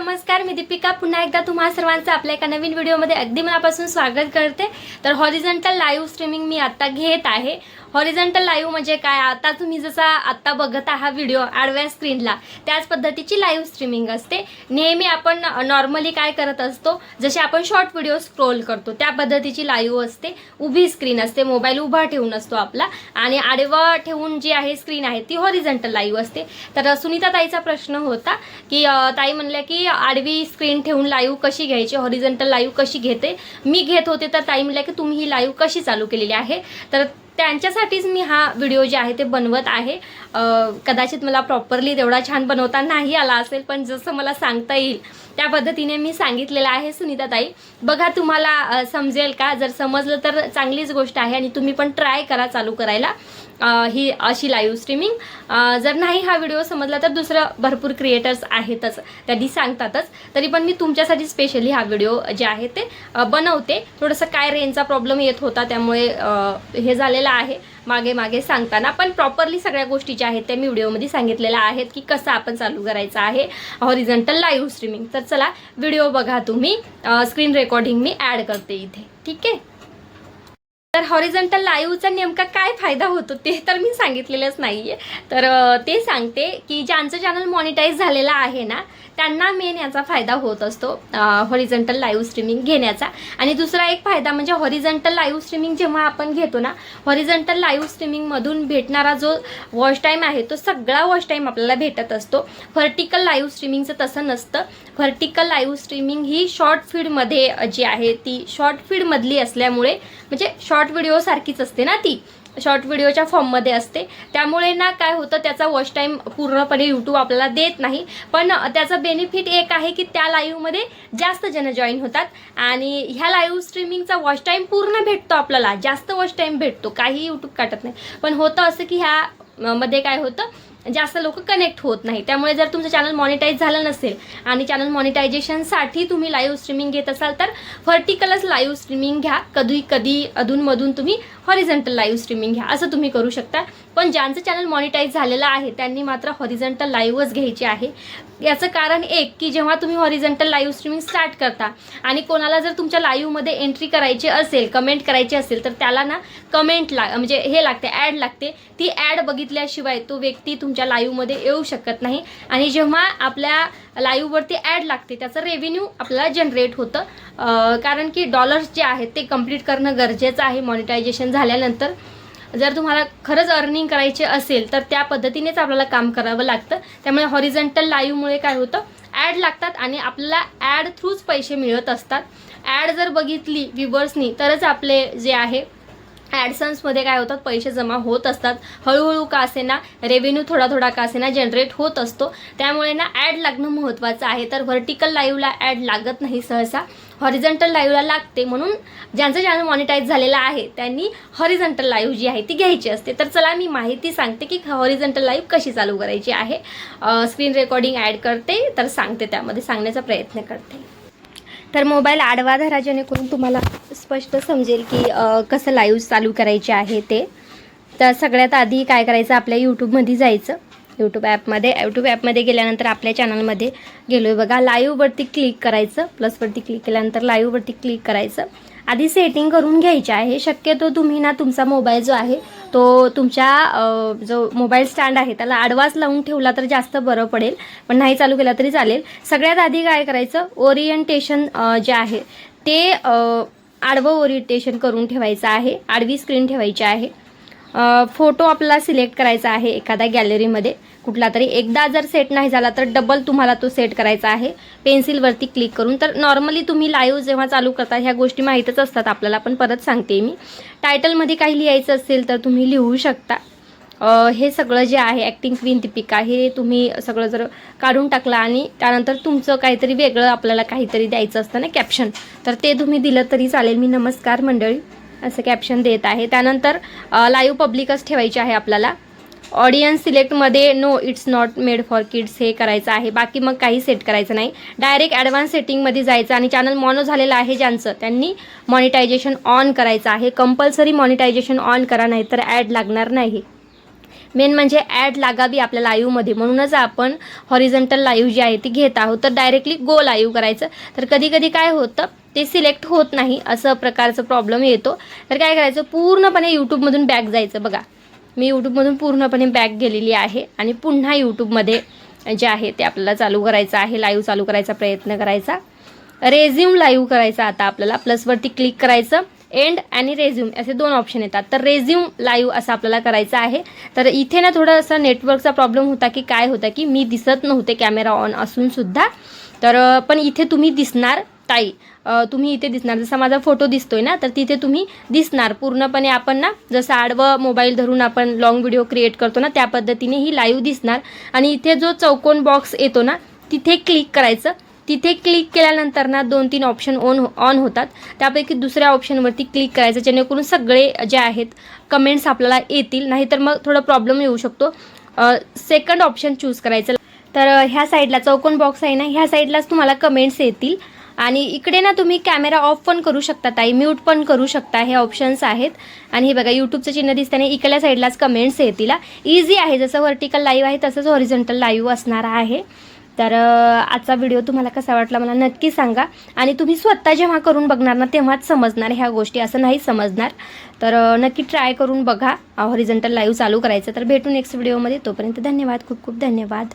नमस्कार, मी दीपिका पुन्हा एकदा तुम्हा सर्वांचं आपल्या एका नवीन व्हिडिओमध्ये अगदी मनापासून स्वागत करते। तर हॉरिझॉन्टल लाईव्ह स्ट्रीमिंग मी आता घेत आहे। हॉरिझॉन्टल लाईव्ह म्हणजे काय, आता तुम्ही जसा आता बघत आहात व्हिडिओ आडव्या स्क्रीनला त्याच पद्धतीची लाईव्ह स्ट्रीमिंग असते। नेहमी आपण नॉर्मली काय करत असतो, जसे आपण शॉर्ट व्हिडिओ स्क्रोल करतो त्या पद्धतीची लाईव्ह असते। उभी स्क्रीन असते, मोबाईल उभा ठेवून असतो आपला आणि आडवा ठेवून जी आहे स्क्रीन आहे ती हॉरिझॉन्टल लाईव्ह असते। तर सुनीता ताईचा प्रश्न होता की ताई म्हणल्या की आडवी स्क्रीन ठेवून लाईव्ह कशी घ्यायची, हॉरिझॉन्टल लाईव्ह कशी घेते, मी घेत होते तर ताई म्हणल्या की तुम्ही ही लाईव्ह कशी चालू केलेली आहे। तर त्यांच्यासाठीच मी हा व्हिडिओ जे आहे ते बनवत आहे। कदाचित मला प्रॉपरली तेवढा छान बनवता नाही आला असेल, पण जसं मला सांगता येईल त्या पद्धतीने मी सांगितलेलं आहे। सुनीता ताई बघा, तुम्हाला समजेल का, जर समजलं तर चांगलीच गोष्ट आहे आणि तुम्ही पण ट्राय करा चालू करायला ही अशी लाईव्ह स्ट्रीमिंग। जर नाही हा व्हिडिओ समजला तर दुसरं भरपूर क्रिएटर्स आहेतच, त्यांनी सांगतातच, तरी पण मी तुमच्यासाठी स्पेशली हा व्हिडिओ जे आहे ते बनवते। थोडंसं काय रेंजचा प्रॉब्लेम येत होता त्यामुळे हे झालेलं आहे मागे सांगताना, पण प्रॉपरली सगळ्या गोष्टी ज्या आहेत त्या मी व्हिडिओमध्ये सांगितलेल्या आहेत की कसं आपण चालू करायचं आहे हॉरिझॉन्टल लाईव्ह स्ट्रीमिंग। तर चला व्हिडिओ बघा तुम्ही, स्क्रीन रेकॉर्डिंग मी ॲड करते इथे, ठीक आहे। तर हॉरिझॉन्टल लाईव्हचा नेमका काय फायदा होतो ते तर मी सांगितलेलंच नाही आहे, तर ते सांगते की ज्यांचं चॅनल मॉनिटाईज झालेलं आहे ना त्यांना मेन याचा फायदा होत असतो हॉरिझॉन्टल लाईव्ह स्ट्रीमिंग घेण्याचा। आणि दुसरा एक फायदा म्हणजे हॉरिझॉन्टल लाईव्ह स्ट्रीमिंग जेव्हा आपण घेतो ना, हॉरिझॉन्टल लाईव्ह स्ट्रीमिंगमधून भेटणारा जो वॉच टाईम आहे तो सगळा वॉच टाईम आपल्याला भेटत असतो। व्हर्टिकल लाईव्ह स्ट्रीमिंगचं तसं नसतं। व्हर्टिकल लाईव्ह स्ट्रीमिंग ही शॉर्ट फीडमध्ये जी आहे ती शॉर्ट फीडमधली असल्यामुळे, म्हणजे शॉर्ट व्हिडिओ सारखीच असते ना, ती शॉर्ट व्हिडिओच्या फॉर्ममध्ये असते, त्यामुळे ना काय होतं त्याचा वॉच टाईम पूर्णपणे यूट्यूब आपल्याला देत नाही। पण त्याचा बेनिफिट एक आहे की त्या लाईव्हमध्ये जास्त जण जॉईन होतात आणि ह्या लाईव्ह स्ट्रीमिंगचा वॉच टाईम पूर्ण भेटतो, आपल्याला जास्त वॉच टाईम भेटतो, काही यूट्यूब काटत नाही। पण होतं असं की ह्या मध्ये काय होतं, जास्त लोक कनेक्ट होत नाही। त्यामुळे जर तुमचं चॅनल मॉनिटाईज झालं नसेल आणि चॅनल मॉनिटायझेशनसाठी तुम्ही लाईव्ह स्ट्रीमिंग घेत असाल तर व्हर्टिकलच लाईव्ह स्ट्रीमिंग घ्या, कधी अधूनमधून तुम्ही हॉरिझॉन्टल लाईव्ह स्ट्रीमिंग घ्या, असं तुम्ही करू शकता। पण ज्यांचं चॅनल मॉनिटाईज झालेलं आहे त्यांनी मात्र हॉरिझॉन्टल लाईव्हच घ्यायची आहे। याचं कारण एक की जेव्हा तुम्ही हॉरिझॉन्टल लाईव्ह स्ट्रीमिंग स्टार्ट करता आणि कोणाला जर तुमच्या लाईव्हमध्ये एंट्री करायची असेल, कमेंट करायची असेल, तर त्याला ना कमेंट म्हणजे हे लागते, ॲड लागते। ती ॲड बघितल्याशिवाय तो व्यक्ती तुमच्या लाईव्हमध्ये येऊ शकत नाही आणि जेव्हा आपल्या लाईव्हवरती ॲड लागते त्याचं रेव्हेन्यू आपल्याला जनरेट होतं। कारण की डॉलर्स जे आहेत ते कंप्लीट करणं गरजेचं आहे मॉनिटायझेशन झाल्यानंतर। जर तुम्हाला खरंच अर्निंग करायचे असेल तर त्या पद्धतीनेच आपल्याला काम करावं लागतं। त्यामुळे हॉरिझॉन्टल लाईव्हमुळे काय होतं, ॲड लागतात आणि आपल्याला ॲड थ्रूच पैसे मिळत असतात। ॲड जर बघितली व्ह्यूवर्सनी तरच आपले जे आहे ॲडसन्समध्ये काय होतात, पैसे जमा होत असतात। हळूहळू का असेना, रेव्हेन्यू थोडा का असेना जनरेट होत असतो। त्यामुळे ना ॲड लागणं महत्त्वाचं आहे। तर व्हर्टिकल लाईव्हला ॲड लागत नाही सहसा, हॉरिझॉन्टल लाईव्हला लागते। म्हणून ज्यांचं चॅनल मॉनिटाईज झालेलं आहे त्यांनी हॉरिझॉन्टल लाईव्ह जी आहे ती घ्यायची असते। तर चला मी माहिती सांगते की हॉरिझॉन्टल लाईव्ह कशी चालू करायची आहे। स्क्रीन रेकॉर्डिंग ॲड करते तर सांगते, त्यामध्ये सांगण्याचा प्रयत्न करते। तर मोबाईल आडवा धरा जेणेकरून तुम्हाला स्पष्ट समजेल की कसं लाईव्ह चालू करायचे आहे ते। तर सगळ्यात आधी काय करायचं, आपल्या यूट्यूबमध्ये जायचं, यूट्यूब ॲपमध्ये गेल्यानंतर आपल्या चॅनलमध्ये गेलो आहे बघा, लाईव्हवरती क्लिक करायचं, प्लसवरती क्लिक केल्यानंतर लाईव्हवरती क्लिक करायचं। आधी सेटिंग करून घ्यायची आहे। शक्यतो तुम्ही ना तुमचा मोबाईल जो आहे तो तुमच्या जो मोबाईल स्टँड आहे त्याला आडवाच लावून ठेवला तर जास्त बरं पडेल, पण नाही चालू केला तरी चालेल। सगळ्यात आधी काय करायचं, ओरिएंटेशन जे आहे ते आडवं ओरिएंटेशन करून ठेवायचं आहे, आडवी स्क्रीन ठेवायची आहे। फोटो आपल्याला सिलेक्ट करायचा आहे एखाद्या गॅलरीमध्ये कुठला तरी, एकदा जर सेट नाही झाला तर डबल तुम्हाला तो सेट करायचा आहे पेन्सिलवरती क्लिक करून। तर नॉर्मली तुम्ही लाईव्ह जेव्हा चालू करता ह्या गोष्टी माहीतच असतात आपल्याला, पण परत सांगते मी, टायटलमध्ये काही लिहायचं असेल तर तुम्ही लिहू शकता। हे सगळं जे आहे ॲक्टिंग क्वीन दीपिका हे तुम्ही सगळं जर काढून टाकलं आणि त्यानंतर तुमचं काहीतरी वेगळं आपल्याला काहीतरी द्यायचं असतं ना कॅप्शन, तर ते तुम्ही दिलं तरी चालेल। मी नमस्कार मंडळी असं कॅप्शन देत आहे। त्यानंतर लाईव्ह पब्लिकच ठेवायची आहे आपल्याला। ऑडियन्स सिलेक्टमध्ये no it's not made for kids हे करायचं आहे, बाकी मग काही सेट करायचं नाही। डायरेक्ट ॲडव्हान्स सेटिंगमध्ये जायचं आणि चॅनल मॉनो झालेलं आहे ज्यांचं त्यांनी मॉनिटायझेशन ऑन करायचं आहे। कंपल्सरी मॉनिटायझेशन ऑन करा, नाही तर ॲड लागणार नाही। मेन म्हणजे ॲड लागावी आपल्या लाईव्हमध्ये, म्हणूनच आपण हॉरिझॉन्टल लाईव्ह जी आहे ती घेत आहोत. तर डायरेक्टली गो लाईव्ह करायचं. तर कधी कधी काय होतं ते सिलेक्ट होत नाही, असं प्रकारचं प्रॉब्लेम येतो. तर काय करायचं, पूर्णपणे यूट्यूबमधून बॅक जायचं. बघा मी यूट्यूबमधून पूर्णपणे बॅक गेलेली आहे आणि पुन्हा यूट्यूबमध्ये जे आहे ते आपल्याला चालू करायचं आहे, लाईव्ह चालू करायचा प्रयत्न करायचा. रेझ्यूम लाईव्ह करायचा. आता आपल्याला प्लसवरती क्लिक करायचं, एंड आणि रेझ्यूम असे 2 ऑप्शन येतात. तर रेझ्यूम लाईव्ह असं आपल्याला करायचं आहे. तर इथे ना थोडं असं नेटवर्कचा प्रॉब्लेम होता की काय होता की मी दिसत नव्हते कॅमेरा ऑन असूनसुद्धा. तर पण इथे तुम्ही दिसणार ताई, तुम्ही इथे दिसणार. जसा माझा फोटो दिसतोय ना, तर तिथे तुम्ही दिसणार पूर्णपणे. आपण ना जसं आडवं मोबाईल धरून आपण लॉंग व्हिडिओ क्रिएट करतो ना, त्या पद्धतीने ही लाईव्ह दिसणार. आणि इथे जो चौकोन बॉक्स येतो ना, तिथे क्लिक करायचं. तिथे क्लिक केल्यानंतर ना 2-3 ऑप्शन ऑन होतात. त्यापैकी दुसऱ्या ऑप्शनवरती क्लिक करायचं, जेणेकरून सगळे जे आहेत कमेंट्स आपल्याला येतील. नाहीतर मग थोडा प्रॉब्लेम येऊ शकतो. सेकंड ऑप्शन चूज करायचं. तर ह्या साईडला चौकोन बॉक्स आहे ना, ह्या साईडलाच तुम्हाला कमेंट्स येतील. आणि इकडे ना तुम्ही कॅमेरा ऑफ पण करू शकता ताई, म्यूट पण करू शकता, हे ऑप्शन्स आहेत. आणि हे बघा यूट्यूबचं चिन्ह दिसताना इकडल्या साईडलाच कमेंट्स येतील. इझी आहे, जसं व्हर्टिकल लाईव्ह आहे तसंच हॉरिझॉन्टल लाईव्ह असणार आहे. तर आजचा व्हिडिओ तुम्हाला कसा वाटला मला नक्की सांगा. आणि तुम्ही स्वतः जेव्हा करून बघणार ना तेव्हाच समजणार ह्या गोष्टी, असं नाही समजणार. तर नक्की ट्राय करून बघा हॉरिझॉन्टल लाईव्ह चालू करायचं. तर भेटू नेक्स्ट व्हिडिओमध्ये. तोपर्यंत धन्यवाद, खूप खूप धन्यवाद.